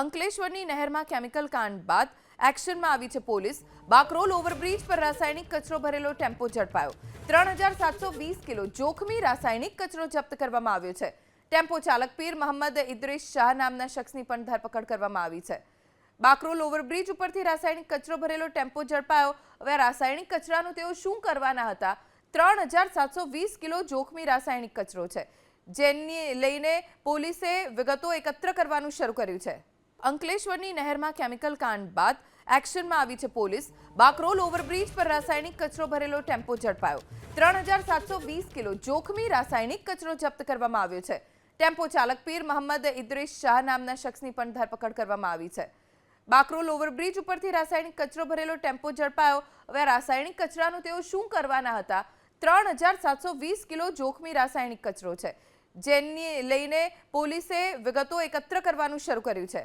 અંકલેશ્વરની નહેરમાં chemical કાંડ બાદ એક્શનમાં આવી છે પોલીસ। બાકરોલ ઓવરબ્રિજ પર રાસાયણિક કચરો ભરેલો ટેમ્પો ઝડપાયો। 3720 કિલો જોખમી રાસાયણિક કચરો જપ્ત કરવામાં આવ્યો છે। ટેમ્પો ચાલક પીર મોહમ્મદ ઇદ્રીસ શાહ નામના શખ્સની પણ ધરપકડ કરવામાં આવી છે। બાકરોલ ઓવરબ્રિજ ઉપરથી રાસાયણિક કચરો ભરેલો ટેમ્પો ઝડપાયો। હવે રાસાયણિક કચરાનું તેઓ શું કરવાના હતા? 3720 કિલો જોખમી રાસાયણિક કચરો છે, જેને લઈને પોલીસે વિગતો એકત્ર કરવાનું શરૂ કર્યું છે। અંકલેશ્વરની નહેરમાં કેમિકલ કાંડ બાદ એક્શનમાં આવી છે પોલીસ। બાકરોલ ઓવરબ્રિજ પર રાસાયણિક કચરો ભરેલો ટેમ્પો ઝડપાયો। 3720 કિલો જોખમી રાસાયણિક કચરો જપ્ત કરવામાં આવ્યો છે। ટેમ્પો ચાલક પીર મોહમ્મદ ઇદ્રીસ શાહ નામના શખ્સની પણ ધરપકડ કરવામાં આવી છે। બાકરોલ ઓવરબ્રિજ ઉપરથી રાસાયણિક કચરો ભરેલો ટેમ્પો ઝડપાયો। હવે રાસાયણિક કચરાનું તેઓ શું કરવાના હતા? 3720 કિલો જોખમી રાસાયણિક કચરો છે, જેને લઈને પોલીસે વિગતો એકત્ર કરવાનું શરૂ કર્યું છે।